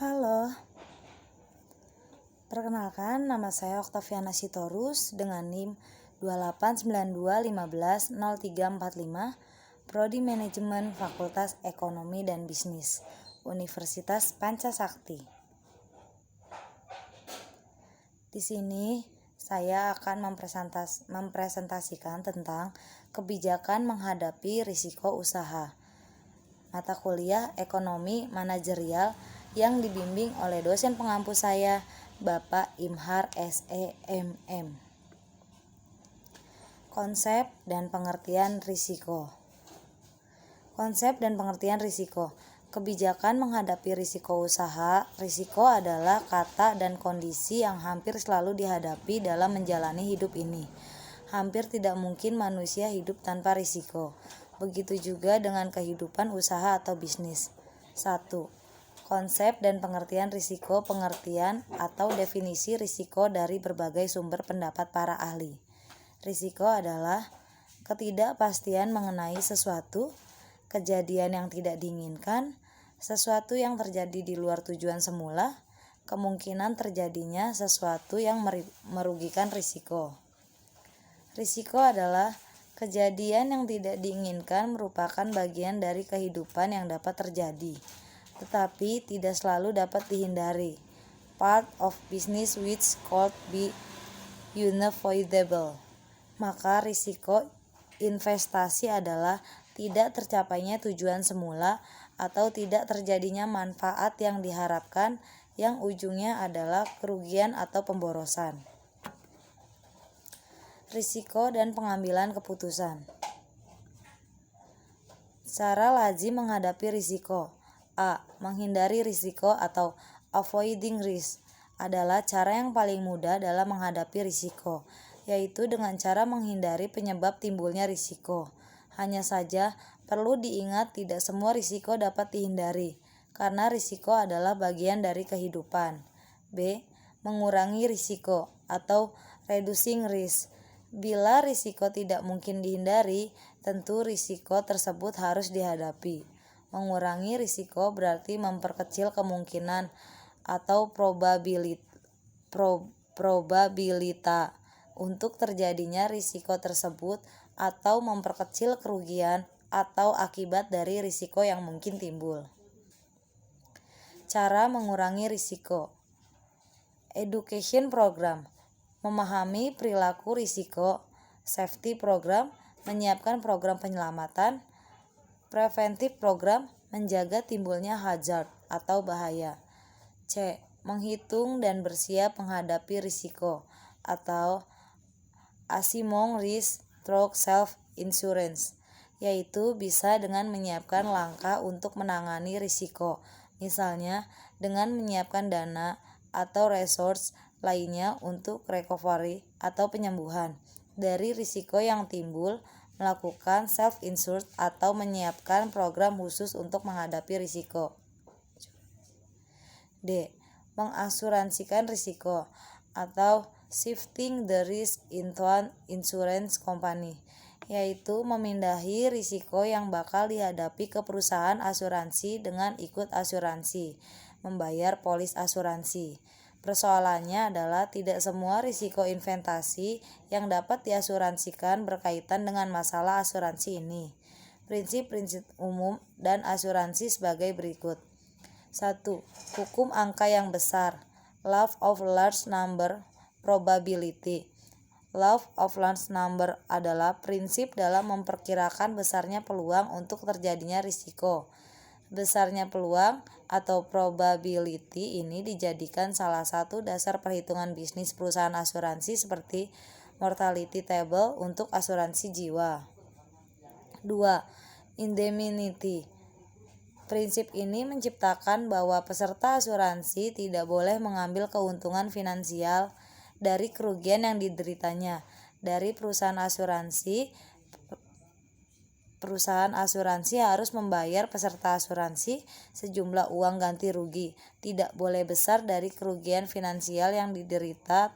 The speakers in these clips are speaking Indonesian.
Halo, perkenalkan nama saya Oktaviana Sitorus dengan NIM 2892150345, Prodi Manajemen Fakultas Ekonomi dan Bisnis, Universitas Pancasakti. Di sini saya akan mempresentasikan tentang kebijakan menghadapi risiko usaha. Mata kuliah Ekonomi Manajerial yang dibimbing oleh dosen pengampu saya, Bapak Imhar SEMM. Konsep dan pengertian risiko. Konsep dan pengertian risiko. Kebijakan menghadapi risiko usaha. Risiko adalah kata dan kondisi yang hampir selalu dihadapi dalam menjalani hidup ini. Hampir tidak mungkin manusia hidup tanpa risiko. Begitu juga dengan kehidupan usaha atau bisnis. 1. Konsep dan pengertian risiko. Pengertian atau definisi risiko dari berbagai sumber pendapat para ahli. Risiko adalah ketidakpastian mengenai sesuatu, kejadian yang tidak diinginkan, sesuatu yang terjadi di luar tujuan semula, kemungkinan terjadinya sesuatu yang merugikan risiko. Risiko adalah kejadian yang tidak diinginkan merupakan bagian dari kehidupan yang dapat terjadi, tetapi tidak selalu dapat dihindari. Part of business which could be unavoidable. Maka risiko investasi adalah tidak tercapainya tujuan semula atau tidak terjadinya manfaat yang diharapkan yang ujungnya adalah kerugian atau pemborosan. Risiko dan pengambilan keputusan. Cara lazim menghadapi risiko. A. Menghindari risiko atau avoiding risk adalah cara yang paling mudah dalam menghadapi risiko, yaitu dengan cara menghindari penyebab timbulnya risiko. Hanya saja perlu diingat tidak semua risiko dapat dihindari, karena risiko adalah bagian dari kehidupan. B. Mengurangi risiko atau reducing risk. Bila risiko tidak mungkin dihindari, tentu risiko tersebut harus dihadapi. Mengurangi risiko berarti memperkecil kemungkinan atau probabilita untuk terjadinya risiko tersebut atau memperkecil kerugian atau akibat dari risiko yang mungkin timbul. Cara mengurangi risiko. Education program. Memahami perilaku risiko. Safety program. Menyiapkan program penyelamatan. Preventive program. Menjaga timbulnya hazard atau bahaya. C. Menghitung dan bersiap menghadapi risiko atau assuming risk through self-insurance, yaitu bisa dengan menyiapkan langkah untuk menangani risiko, misalnya dengan menyiapkan dana atau resource lainnya untuk recovery atau penyembuhan dari risiko yang timbul, melakukan self-insured atau menyiapkan program khusus untuk menghadapi risiko. D. Mengasuransikan risiko atau shifting the risk into an insurance company, yaitu memindahi risiko yang bakal dihadapi ke perusahaan asuransi dengan ikut asuransi, membayar polis asuransi. Persoalannya adalah tidak semua risiko investasi yang dapat diasuransikan berkaitan dengan masalah asuransi ini. Prinsip-prinsip umum dan asuransi sebagai berikut. 1. Hukum angka yang besar. Law of large number probability. Law of large number adalah prinsip dalam memperkirakan besarnya peluang untuk terjadinya risiko. Besarnya peluang atau probability ini dijadikan salah satu dasar perhitungan bisnis perusahaan asuransi seperti mortality table untuk asuransi jiwa. 2. Indemnity. Prinsip ini menciptakan bahwa peserta asuransi tidak boleh mengambil keuntungan finansial dari kerugian yang dideritanya dari perusahaan asuransi. Perusahaan asuransi harus membayar peserta asuransi sejumlah uang ganti rugi tidak boleh besar dari kerugian finansial yang diderita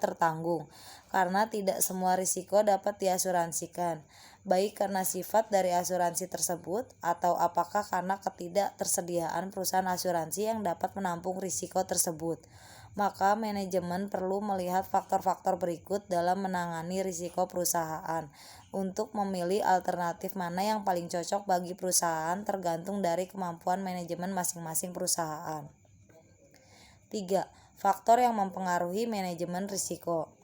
tertanggung. karena tidak semua risiko dapat diasuransikan, baik karena sifat dari asuransi tersebut atau apakah karena ketidaktersediaan perusahaan asuransi yang dapat menampung risiko tersebut. Maka manajemen perlu melihat faktor-faktor berikut dalam menangani risiko perusahaan untuk memilih alternatif mana yang paling cocok bagi perusahaan tergantung dari kemampuan manajemen masing-masing perusahaan. 3. Faktor yang mempengaruhi manajemen risiko.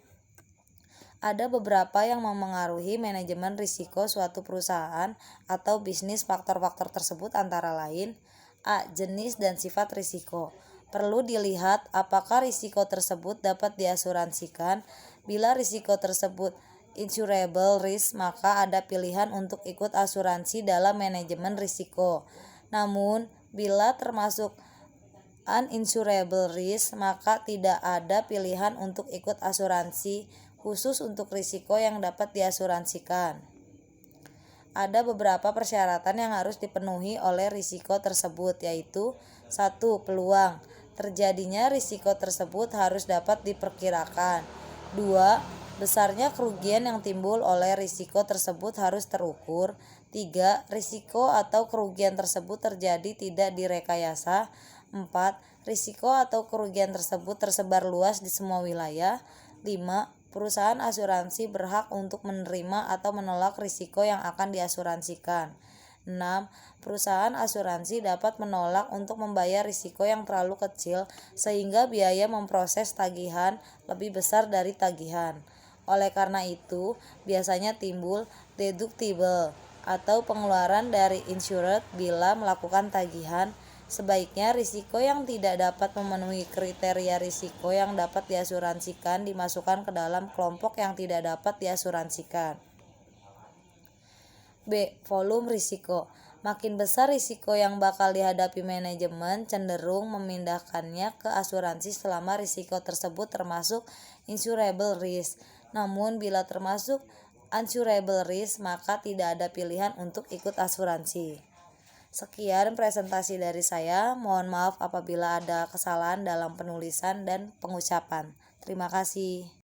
Ada beberapa yang memengaruhi manajemen risiko suatu perusahaan atau bisnis. Faktor-faktor tersebut antara lain: A. Jenis dan sifat risiko. Perlu dilihat apakah risiko tersebut dapat diasuransikan. Bila risiko tersebut insurable risk, maka ada pilihan untuk ikut asuransi dalam manajemen risiko. Namun, bila termasuk uninsurable risk, maka tidak ada pilihan untuk ikut asuransi khusus untuk risiko yang dapat diasuransikan. Ada beberapa persyaratan yang harus dipenuhi oleh risiko tersebut, yaitu: 1. Peluang terjadinya risiko tersebut harus dapat diperkirakan. 2. Besarnya kerugian yang timbul oleh risiko tersebut harus terukur. 3. Risiko atau kerugian tersebut terjadi tidak direkayasa. 4. Risiko atau kerugian tersebut tersebar luas di semua wilayah. 5. Perusahaan asuransi berhak untuk menerima atau menolak risiko yang akan diasuransikan. 6. Perusahaan asuransi dapat menolak untuk membayar risiko yang terlalu kecil sehingga biaya memproses tagihan lebih besar dari tagihan. Oleh karena itu, biasanya timbul deductible atau pengeluaran dari insured bila melakukan tagihan. Sebaiknya risiko yang tidak dapat memenuhi kriteria risiko yang dapat diasuransikan dimasukkan ke dalam kelompok yang tidak dapat diasuransikan. B. Volume risiko. Makin besar risiko yang bakal dihadapi manajemen, cenderung memindahkannya ke asuransi selama risiko tersebut termasuk insurable risk. Namun bila termasuk uninsurable risk, maka tidak ada pilihan untuk ikut asuransi. Sekian presentasi dari saya. Mohon maaf apabila ada kesalahan dalam penulisan dan pengucapan. Terima kasih.